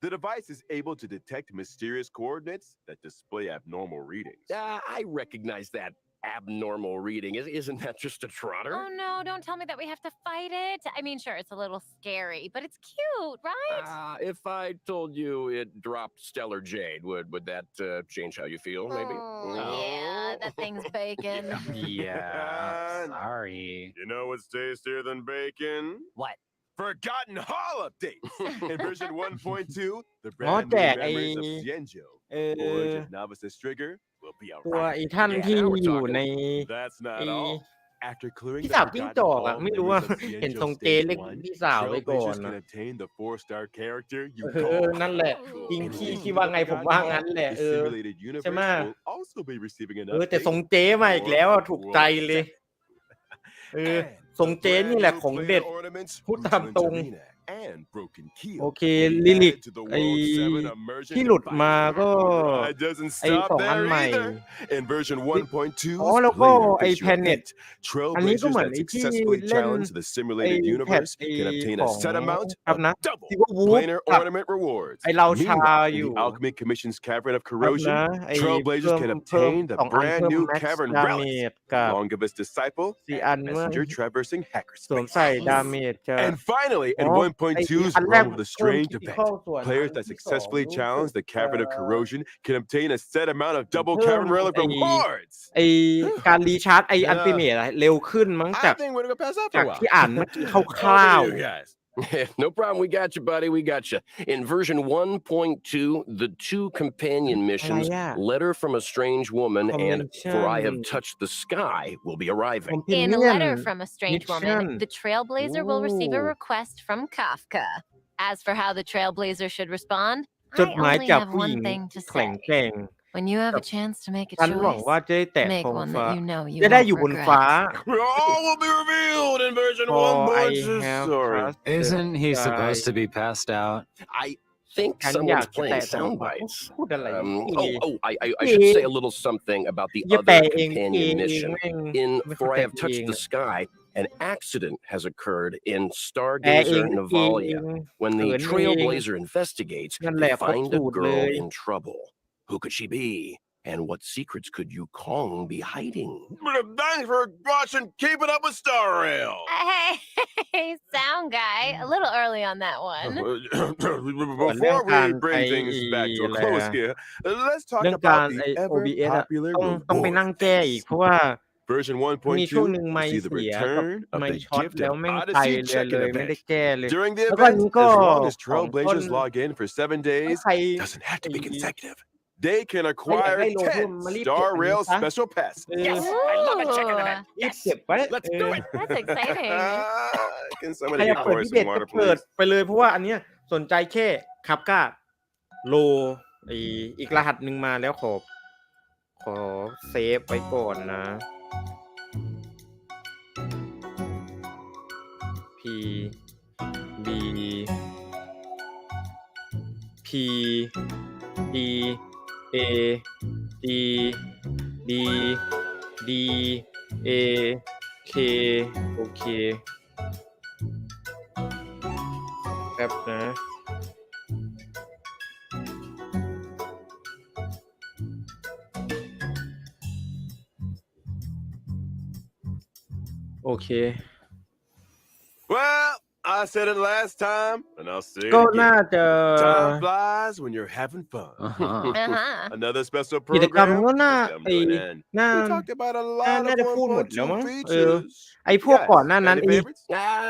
Speaker 5: The device is able to detect mysterious coordinates that display abnormal readings.
Speaker 8: I recognize that abnormal reading. Isn't that just a trotter?
Speaker 6: Oh no, don't tell me that we have to fight it. I mean, sure, it's a little scary, but it's cute, right?
Speaker 8: If I told you it dropped stellar jade, would that change how you feel, maybe?
Speaker 6: Oh, yeah, that thing's bacon.
Speaker 7: Yeah, sorry.
Speaker 5: You know what's tastier than bacon?
Speaker 7: What?
Speaker 5: Forgotten Hall updates! In version 1.2, the
Speaker 1: อ๋อ
Speaker 5: brand
Speaker 1: แจ
Speaker 5: new
Speaker 1: กไอ้
Speaker 5: memories of Xianzhou,
Speaker 1: เออ
Speaker 5: Voyage of Novice's Trigger, will be
Speaker 1: ตัว
Speaker 5: around.
Speaker 1: ไอ้ท่าน
Speaker 8: Yeah,
Speaker 1: ที่
Speaker 8: now we're
Speaker 1: อยู่
Speaker 8: talking.
Speaker 1: ใน
Speaker 5: That's not
Speaker 1: ไอ้
Speaker 5: all. After clearing
Speaker 1: พี่
Speaker 5: the
Speaker 1: สาวกิ้งจ
Speaker 5: Forgotten
Speaker 1: อกอะ
Speaker 5: Hall
Speaker 1: ไม่รู้ว่า
Speaker 5: memories of
Speaker 1: เห็น
Speaker 5: Xianzhou
Speaker 1: ทรงเจ
Speaker 5: Stage
Speaker 1: เรียก
Speaker 5: 1,
Speaker 1: พี่สาวไว้ก่อน
Speaker 5: Trailblazers
Speaker 1: นะ
Speaker 5: can obtain the 4-star character you
Speaker 1: เออ
Speaker 5: call.
Speaker 1: นั่นแหละจริง
Speaker 5: In
Speaker 1: พี่
Speaker 5: addition
Speaker 1: คิด
Speaker 5: to
Speaker 1: ว่า
Speaker 5: the
Speaker 1: ไงผม
Speaker 5: Forgotten
Speaker 1: ว่า
Speaker 5: Hall,
Speaker 1: งั้นแหละ
Speaker 5: the
Speaker 1: เออ
Speaker 5: simulated universe
Speaker 1: ใช่ไหม
Speaker 5: will also be receiving an
Speaker 1: แต่
Speaker 5: update
Speaker 1: ทรงเจมาอีกแล้วอะถูกใจเลย เออ ทรงเจนี่แหละของเด็ด พูดตามตรง โอเค ลิลิก ไอ้ที่หลุดมาก็ ไอ้สองอันใหม่
Speaker 5: In version 1.2,
Speaker 1: อ๋อแล้วก็ไอ้
Speaker 5: player
Speaker 1: Planet
Speaker 5: official update.
Speaker 1: อันนี้ก็
Speaker 5: Trailblazers
Speaker 1: เหมือน
Speaker 5: that
Speaker 1: ไอ้ที่
Speaker 5: successfully
Speaker 1: เล่น
Speaker 5: challenge the
Speaker 1: ไอ้
Speaker 5: simulated
Speaker 1: แพท
Speaker 5: universe
Speaker 1: ไอ้
Speaker 5: can obtain
Speaker 1: ข
Speaker 5: a
Speaker 1: อง
Speaker 5: set amount
Speaker 1: ครับ
Speaker 5: of
Speaker 1: นะ
Speaker 5: double
Speaker 1: ที่ว่าวูฟ
Speaker 5: planar
Speaker 1: กับ
Speaker 5: ornament rewards.
Speaker 1: ไอ้เราชา
Speaker 5: Meanwhile,
Speaker 1: อ
Speaker 5: in
Speaker 1: ยู่
Speaker 5: the Alchemy Commission's Cavern of
Speaker 1: ครับ
Speaker 5: Corrosion,
Speaker 1: นะไอ้
Speaker 5: Trailblazers
Speaker 1: เพิ่ม
Speaker 5: can
Speaker 1: เพิ่ม
Speaker 5: obtain the
Speaker 1: 2 อัน
Speaker 5: brand
Speaker 1: เพิ่ม
Speaker 5: new
Speaker 1: Max
Speaker 5: Cavern
Speaker 1: Damage
Speaker 5: Relic,
Speaker 1: กับ
Speaker 5: Longibus Disciple,
Speaker 1: 4 อัน
Speaker 5: and
Speaker 1: เมื่อ
Speaker 5: Messenger Traversing
Speaker 1: สวม
Speaker 5: Hackerspace.
Speaker 1: ใส่ Damage กับ
Speaker 5: And finally, in
Speaker 1: อ๋อ ไอ้
Speaker 5: 1.2's
Speaker 1: อันแรก
Speaker 5: Realm of the
Speaker 1: เพิ่ม
Speaker 5: Strange event,
Speaker 1: Critical ส่วนอัน
Speaker 5: players that
Speaker 1: ที่2
Speaker 5: successfully
Speaker 1: รู้สึก
Speaker 5: challenge the Cavern of Corrosion can obtain a set amount of double
Speaker 1: เพิ่ม
Speaker 5: Cavern Relic
Speaker 1: ไอ้
Speaker 5: rewards.
Speaker 1: ไอ้การรีชาร์จไอ้อันติเมทเร็วขึ้นมั้งจาก
Speaker 5: I think we're gonna pass out for
Speaker 1: จาก
Speaker 5: a while.
Speaker 1: ที่อ่านเมื่อกี้คร่าว
Speaker 5: Over to you guys.
Speaker 8: No problem. We got you, buddy. We got you. In version 1.2, the 2 companion missions,
Speaker 1: yeah.
Speaker 8: Letter from a Strange Woman and For I Have
Speaker 1: Convention.
Speaker 8: Touched the Sky, will be arriving.
Speaker 6: In a
Speaker 1: Companion
Speaker 6: letter from a strange woman,
Speaker 1: mission.
Speaker 6: the Trailblazer will receive a
Speaker 1: Ooh.
Speaker 6: request from Kafka. As for how the Trailblazer should respond,
Speaker 1: จด
Speaker 6: I
Speaker 1: หมาย
Speaker 6: only
Speaker 1: จาก
Speaker 6: have
Speaker 1: ผู้หญิ
Speaker 6: one
Speaker 1: ง
Speaker 6: thing to
Speaker 1: แข็ง
Speaker 6: say.
Speaker 1: แกร่ง
Speaker 6: When you have
Speaker 1: กั
Speaker 6: a
Speaker 1: บ
Speaker 6: chance to make a
Speaker 1: ฉันหวัง
Speaker 6: choice,
Speaker 1: ว่าจะได้แตะ
Speaker 6: make
Speaker 1: ท้อง
Speaker 6: one
Speaker 1: ฟ้า
Speaker 6: that you know you
Speaker 1: จะได้
Speaker 6: won't
Speaker 1: อยู่บนฟ้า
Speaker 6: regret.
Speaker 5: All will be revealed in version
Speaker 1: For I
Speaker 5: 1.2.
Speaker 1: have
Speaker 5: Sorry.
Speaker 1: trusted
Speaker 7: Isn't he
Speaker 1: Sky.
Speaker 7: supposed to be passed out?
Speaker 8: I think
Speaker 1: ฉันอยาก
Speaker 8: someone's
Speaker 1: จะแตะ
Speaker 8: playing
Speaker 1: ท้อง
Speaker 8: sound
Speaker 1: ฟ้า
Speaker 8: bites.
Speaker 1: พูดอะไร
Speaker 8: I should say a little something about the
Speaker 1: อย่าแปล
Speaker 8: other
Speaker 1: เอง
Speaker 8: companion
Speaker 1: เอง
Speaker 8: mission.
Speaker 1: แม่ง
Speaker 8: In
Speaker 1: ไม่
Speaker 8: For
Speaker 1: เข้า
Speaker 8: I
Speaker 1: ใจ
Speaker 8: Have
Speaker 1: ตัวเอง
Speaker 8: Touched the Sky, an accident has occurred in
Speaker 1: แปลเอ
Speaker 8: Stargazer
Speaker 1: งเอง
Speaker 8: Navalia. When
Speaker 1: เขิ
Speaker 8: the
Speaker 1: นเอง
Speaker 8: Trailblazer investigates,
Speaker 1: นั่นแห
Speaker 8: they
Speaker 1: ละครบ
Speaker 8: find
Speaker 1: สู
Speaker 8: a
Speaker 1: ตรเล
Speaker 8: girl
Speaker 1: ย
Speaker 8: in trouble. Who could she be? And what secrets could Yukong be hiding?
Speaker 5: Thanks for watching Keeping Up with Star Rail.
Speaker 6: Hey, sound guy, a little early on that one.
Speaker 5: Before we bring things back to a close here, let's talk
Speaker 1: เรื่องการ
Speaker 5: about
Speaker 1: ไอ้
Speaker 5: the ever
Speaker 1: OBS อะ
Speaker 5: popular
Speaker 1: ต้องไปนั่ง
Speaker 5: reward
Speaker 1: แก้อีก เพราะว่า
Speaker 5: Version
Speaker 1: มีช่วงหนึ่ง
Speaker 5: 1.2
Speaker 1: ไม
Speaker 5: will
Speaker 1: ค์
Speaker 5: see the
Speaker 1: เสียกับ
Speaker 5: return of
Speaker 1: ไม
Speaker 5: the
Speaker 1: ค์ช็อต
Speaker 5: Gift
Speaker 1: แล้ว
Speaker 5: and
Speaker 1: แม่งไป
Speaker 5: Odyssey
Speaker 1: เลย
Speaker 5: check-in
Speaker 1: ไม่ได้
Speaker 5: event.
Speaker 1: แก้เลย
Speaker 5: During the
Speaker 1: แล้วก็อัน
Speaker 5: event,
Speaker 1: นี้ก็
Speaker 5: as long as
Speaker 1: ของต้น
Speaker 5: Trailblazers log in for 7 days,
Speaker 1: ใคร
Speaker 5: doesn't have to be
Speaker 1: ไอ้
Speaker 5: consecutive. They can
Speaker 1: ใครอยาก
Speaker 5: acquire
Speaker 1: ได้โลทุ่ม
Speaker 5: 10
Speaker 1: มารีบ
Speaker 5: Star
Speaker 1: เก็บอันนี้
Speaker 5: Rail
Speaker 1: ซะ
Speaker 5: special pass.
Speaker 1: เออ
Speaker 8: I love a check-in event.
Speaker 1: รีบเก็บไว้
Speaker 8: Let's
Speaker 1: เอ
Speaker 8: do
Speaker 1: อ
Speaker 8: it.
Speaker 6: That's exciting.
Speaker 5: Can
Speaker 1: ใคร
Speaker 5: somebody
Speaker 1: อยาก
Speaker 5: get
Speaker 1: เปิด
Speaker 5: Corey
Speaker 1: พิ
Speaker 5: some
Speaker 1: เศษ
Speaker 5: water,
Speaker 1: ก็เปิด
Speaker 5: please?
Speaker 1: ไปเลยเพราะว่าอันเนี้ยสนใจแค่ครับก้าโลอีกรหัสหนึ่งมาแล้วขอเซฟไว้ก่อนนะ P B P D A D D D A K โอเคแป๊บนะ โอเค
Speaker 5: Well, I said it last time, and I'll say it
Speaker 1: ก็
Speaker 5: again.
Speaker 1: น่าจะ
Speaker 5: Time flies when you're having fun. Another special
Speaker 1: กิจกรรม
Speaker 5: program
Speaker 1: ก็น่า
Speaker 5: has come
Speaker 1: ไอ้
Speaker 5: to an end.
Speaker 1: น่า
Speaker 5: We talked about a
Speaker 1: น่า
Speaker 5: lot
Speaker 1: จะ
Speaker 5: of
Speaker 1: พูดหมดแล้วมั้ง
Speaker 5: 1.2 features.
Speaker 1: ไอ้พวก
Speaker 5: Guys,
Speaker 1: ก่อนหน้านั้น
Speaker 5: any
Speaker 1: ไอ้
Speaker 5: favorites?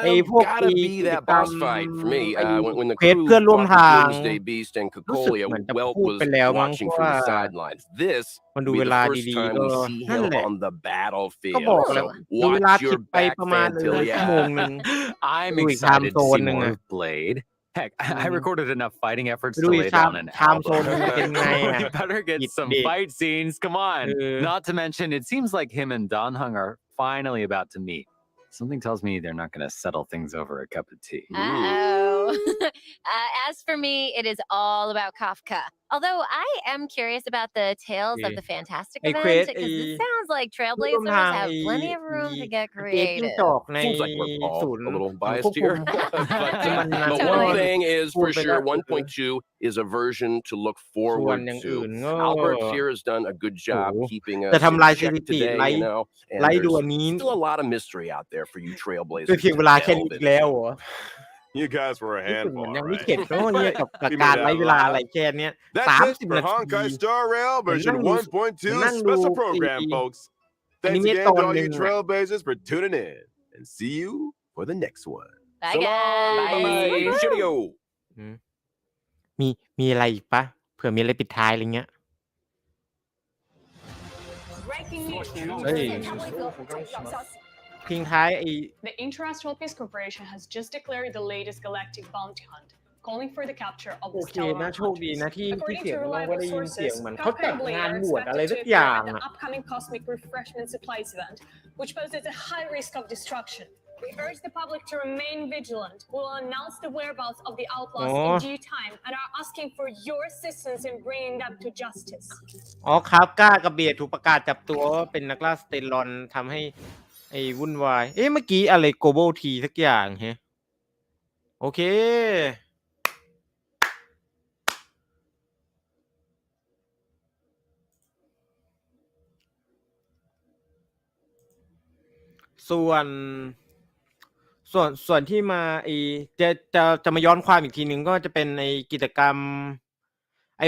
Speaker 1: ไอ้พวก
Speaker 8: Gotta
Speaker 1: ไอ้
Speaker 8: be
Speaker 1: กิจ
Speaker 8: that
Speaker 1: กรรม
Speaker 8: boss fight for me.
Speaker 1: ไอ้
Speaker 8: When the
Speaker 1: เควส
Speaker 8: crew
Speaker 1: เพื่อนร่วม
Speaker 8: fought
Speaker 1: ทาง
Speaker 8: the Doomsday Beast and
Speaker 1: รู้สึก
Speaker 8: Cocolia,
Speaker 1: เหมือนจะ
Speaker 8: Welt
Speaker 1: พูด
Speaker 8: was
Speaker 1: ไปแล้วมั้ง
Speaker 8: watching
Speaker 1: เพราะ
Speaker 8: from
Speaker 1: ว่า
Speaker 8: the sidelines. This
Speaker 1: มันดู
Speaker 8: will
Speaker 1: เว
Speaker 8: be
Speaker 1: ลา
Speaker 8: the first
Speaker 1: ดี
Speaker 8: time
Speaker 1: ๆก็
Speaker 8: we see
Speaker 1: นั่น
Speaker 8: him
Speaker 1: แหละ
Speaker 8: on the
Speaker 1: ก็
Speaker 8: battlefield.
Speaker 1: บอกแล้ว
Speaker 8: So
Speaker 1: ดูเวลา
Speaker 8: watch
Speaker 1: ผิ
Speaker 8: your
Speaker 1: ดไปประมาณ
Speaker 8: back, Fantalia.
Speaker 1: ชั่วโมงนึง
Speaker 7: I'm
Speaker 1: ดูอีกไทม์
Speaker 7: excited
Speaker 1: โซ
Speaker 7: to
Speaker 1: น
Speaker 7: see
Speaker 1: นึง
Speaker 7: more
Speaker 1: อะ
Speaker 7: of Blade. Heck, I recorded enough fighting efforts
Speaker 1: ดู
Speaker 7: to
Speaker 1: อีก
Speaker 7: lay
Speaker 1: ไท
Speaker 7: down
Speaker 1: ม์
Speaker 7: an
Speaker 1: ไทม์โซน
Speaker 7: album.
Speaker 1: นึงเป็นไงอะ
Speaker 7: We better get
Speaker 1: ผิด
Speaker 7: some
Speaker 1: ดิ
Speaker 7: fight scenes. Come
Speaker 1: เอ
Speaker 7: on.
Speaker 1: อ
Speaker 7: Not to mention, it seems like him and Don Hung are finally about to meet. Something tells me they're not going to settle things over a cup of tea.
Speaker 6: As for me, it is all about Kafka. Although I am curious about the tales of the Fantastic
Speaker 1: ไอ้เคว
Speaker 6: event
Speaker 1: สไอ้
Speaker 6: because it sounds like
Speaker 1: ผู้ร่วม
Speaker 6: Trailblazers
Speaker 1: ทาง
Speaker 6: have
Speaker 1: ไอ้
Speaker 6: plenty of room to get
Speaker 1: เจ๊จิ้ง
Speaker 6: creative.
Speaker 1: จอกใน
Speaker 8: Seems like we're
Speaker 1: ศู
Speaker 8: all
Speaker 1: นย์
Speaker 8: a little
Speaker 1: ควบ
Speaker 8: biased
Speaker 1: คุ
Speaker 8: here.
Speaker 1: ม
Speaker 8: But
Speaker 1: มันนั้น
Speaker 8: but
Speaker 1: ก็
Speaker 8: one thing is
Speaker 1: พูด
Speaker 8: for
Speaker 1: ไปแล้ว
Speaker 8: sure, 1.2 is a version to look
Speaker 1: ส่วน
Speaker 8: forward
Speaker 1: อย่าง
Speaker 8: to.
Speaker 1: อื่นก็
Speaker 8: Albert here has done a good
Speaker 1: โอ้
Speaker 8: job
Speaker 1: โห
Speaker 8: keeping
Speaker 1: จะ
Speaker 8: us
Speaker 1: ทำลาย
Speaker 8: in
Speaker 1: สถิ
Speaker 8: check
Speaker 1: ติ
Speaker 8: today,
Speaker 1: ไล่
Speaker 8: you know, and
Speaker 1: ไล่ดู
Speaker 8: there's
Speaker 1: อันนี้
Speaker 8: still a lot of mystery out there for you
Speaker 1: ด้วย
Speaker 8: Trailblazers
Speaker 1: เพียง
Speaker 8: to
Speaker 1: เวลาแค่นี้
Speaker 8: delve
Speaker 1: อีกแล้วเหร
Speaker 8: into.
Speaker 1: อ
Speaker 5: You guys were a
Speaker 1: รู้สึกเหมื
Speaker 5: handful,
Speaker 1: อนยัง
Speaker 5: all
Speaker 1: ไม่
Speaker 5: right?
Speaker 1: เข็ดเนาะเนี่ยกับ
Speaker 5: We
Speaker 1: การ
Speaker 5: made
Speaker 1: ไล่
Speaker 5: that
Speaker 1: เวลา
Speaker 5: live.
Speaker 1: อะไรแค่เนี้ย
Speaker 5: That's
Speaker 1: 30
Speaker 5: it for
Speaker 1: นาที
Speaker 5: Honkai Star Rail
Speaker 1: เหมือนนั่
Speaker 5: version
Speaker 1: งดู
Speaker 5: 1.2
Speaker 1: นั่งดู
Speaker 5: special
Speaker 1: ไอ้
Speaker 5: program, folks.
Speaker 1: อนิ
Speaker 5: Thanks
Speaker 1: เมะ
Speaker 5: again
Speaker 1: ต
Speaker 5: to
Speaker 1: อน
Speaker 5: all
Speaker 1: หนึ่
Speaker 5: you
Speaker 1: งอะ
Speaker 5: Trailblazers for tuning in, and see you for the next one.
Speaker 6: Bye,
Speaker 8: So long.
Speaker 6: guys.
Speaker 8: Bye. Cheerio.
Speaker 1: อืมมีอะไรอีกปะเผื่อมีอะไรปิดท้ายอะไรเงี้ย เฮ้ยทิ้งท้ายไอ้
Speaker 9: The Interastral Peace Corporation has just declared the latest galactic bounty hunt, calling for the capture of
Speaker 1: โอ
Speaker 9: the
Speaker 1: เค
Speaker 9: Stellar
Speaker 1: นะโชคดี
Speaker 9: Hunters.
Speaker 1: นะที่
Speaker 9: According
Speaker 1: เสียง
Speaker 9: to
Speaker 1: เราก็
Speaker 9: reliable
Speaker 1: ได้ยินเสียง
Speaker 9: sources,
Speaker 1: เหมือนเขา
Speaker 9: Kafka
Speaker 1: จัด
Speaker 9: and Blade
Speaker 1: งาน
Speaker 9: are
Speaker 1: บวชอะไร
Speaker 9: expected
Speaker 1: สั
Speaker 9: to
Speaker 1: ก
Speaker 9: appear
Speaker 1: อย่าง
Speaker 9: at the
Speaker 1: อะ
Speaker 9: upcoming Cosmic Refreshment Supplies event, which poses a high risk of destruction. We urge the public to remain vigilant. We will announce the whereabouts of the outlaws in due time and are asking for your assistance in bringing them to justice.
Speaker 1: อ๋อคาฟก้ากับเบียร์ถูกประกาศจับตัวว่าเป็นนักล่าสเตลอนทำให้ไอ้วุ่นวายเมื่อกี้อะไรโกลบอลทีสักอย่างเฮ้โอเคส่วนที่มาจะมาย้อนความอีกทีนึงก็จะเป็นในกิจกรรม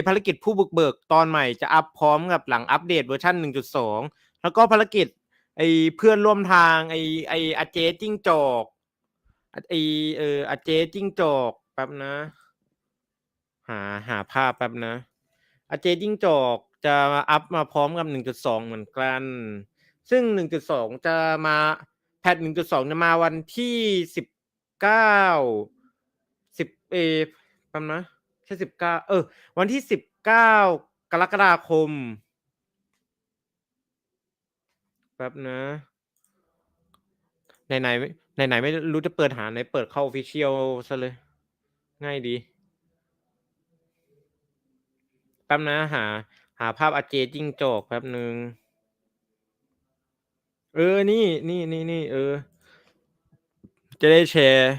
Speaker 1: ภารกิจผู้บุกเบิกตอนใหม่จะอัพพร้อมกับหลังอัปเดตเวอร์ชัน 1.2 แล้วก็ภารกิจเพื่อนร่วมทางอาเจจิ้งจอกอาเจจิ้งจอกแป๊บนะหาภาพแป๊บนะอาเจจิ้งจอกจะอัพมาพร้อมกับ 1.2 เหมือนกันซึ่ง 1.2 จะมาแพท 1.2 จะมาวันที่19แป๊บนะแค่19วันที่19กรกฎาคมแป๊บนะไหนไม่รู้จะเปิดหาไหนเปิดเข้า Official ซะเลยง่ายดีแป๊บนะหาภาพอาเจจิ้งจอกแป๊บนึงนี่จะได้แชร์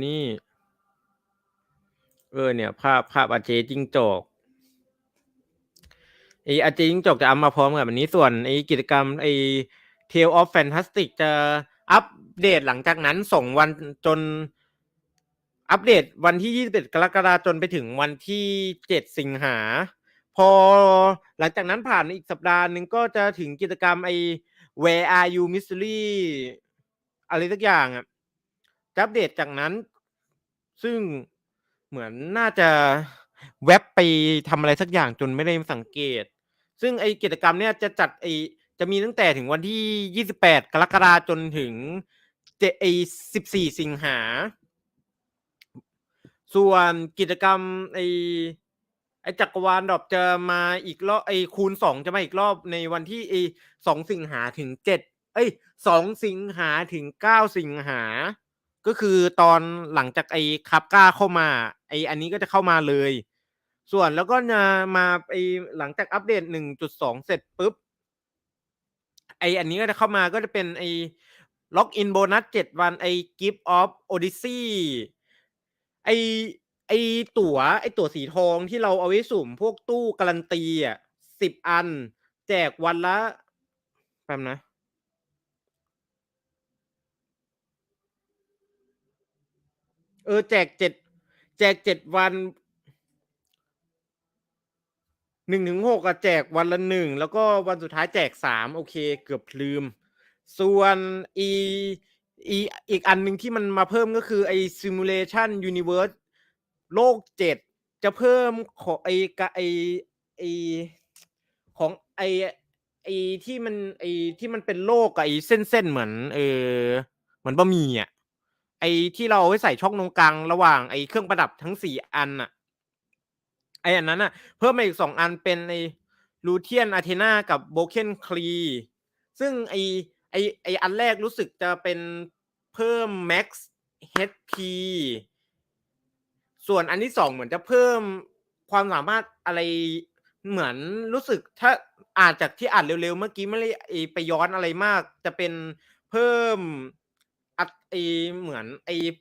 Speaker 1: นี่เนี่ยภาพอาเจจิ้งจอกอาเจจิ้งจอกจะเอามาพร้อมกับอันนี้ส่วนกิจกรรมTale of Fantastic จะอัปเดตหลังจากนั้น2วันจนอัปเดตวันที่21กรกฎาคมจนไปถึงวันที่7สิงหาพอหลังจากนั้นผ่านอีกสัปดาห์นึงก็จะถึงกิจกรรมWhere Are You Mystery อะไรสักอย่างอ่ะจะอัปเดตจากนั้นซึ่งเหมือนน่าจะเว็บไปทำอะไรสักอย่างจนไม่ได้สังเกตซึ่งกิจกรรมเนี้ยจะจัดจะมีตั้งแต่ถึงวันที่28กรกฎาคมจนถึง14สิงหาส่วนกิจกรรมจักรวาลดรอปจะมาอีกรอบคูณ2จะมาอีกรอบในวันที่2สิงหาถึง2สิงหาถึง9สิงหาก็คือตอนหลังจากคับก้าเข้ามาอันนี้ก็จะเข้ามาเลยส่วนแล้วก็จะมาหลังจากอัปเดต 1.2 เสร็จปุ๊บอันนี้ก็จะเข้ามาก็จะเป็นล็อกอินโบนัส7วันGift of Odyssey ตั๋วสีทองที่เราเอาไว้สุ่มพวกตู้การันตี10 อันแจกวันละแป๊บนะ แจก7วัน1-6อะแจกวันละ1แล้วก็วันสุดท้ายแจก3โอเคเกือบลืมส่วนอีกอันหนึ่งที่มันมาเพิ่มก็คือไอ้ Simulation Universe โลก7จะเพิ่มของของที่มันเป็นโลกกับไอ้เส้นๆเหมือนเหมือนบะหมี่อ่ะไอ้ที่เราเอาไว้ใส่ช่องตรงกลางระหว่างไอ้เครื่องประดับทั้ง4อันน่ะไอ้อันนั้นน่ะเพิ่มมาอีก2อันเป็นไอ้ Lutean Athena กับ Broken Key ซึ่งไอ้อันแรกรู้สึกจะเป็นเพิ่ม Max HP ส่วนอันที่2เหมือนจะเพิ่มความสามารถอะไรเหมือนรู้สึกถ้าอ่านจากที่อ่านเร็วๆเมื่อกี้ไม่ได้ไปย้อนอะไรมากจะเป็นเพิ่มเหมือน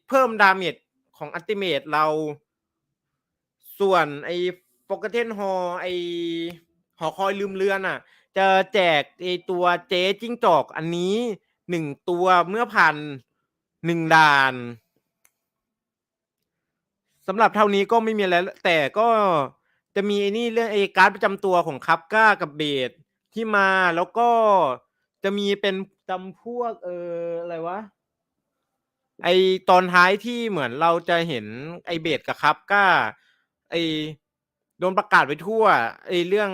Speaker 1: เพิ่มดาเมจของอัลติเมทเราส่วนForgotten Hall หอคอยลืมเลือนน่ะจะแจกตัวเจ๊จิ้งจอกอันนี้1ตัวเมื่อผ่าน1ด่านสำหรับเท่านี้ก็ไม่มีอะไรแต่ก็จะมีนี่เรื่องการ์ดประจำตัวของคับก้ากับเบดที่มาแล้วก็จะมีเป็นจำพวกอะไรวะตอนท้ายที่เหมือนเราจะเห็นเบดกับคับก้าโดนประกาศไปทั่วเรื่อง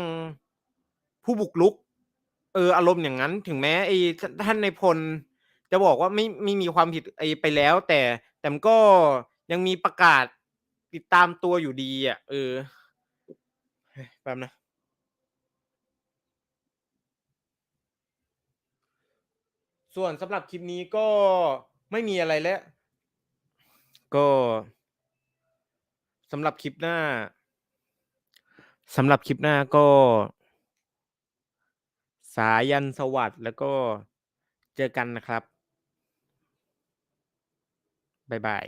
Speaker 1: ผู้บุกรุกอารมณ์อย่างนั้นถึงแม้ท่านในพลจะบอกว่าไม่มีความผิดไปแล้วแต่มันก็ยังมีประกาศติดตามตัวอยู่ดีอ่ะแป๊บนะส่วนสำหรับคลิปนี้ก็ไม่มีอะไรแล้วก็สำหรับคลิปหน้าก็สายันสวัสดิ์แล้วก็เจอกันนะครับบ๊ายบาย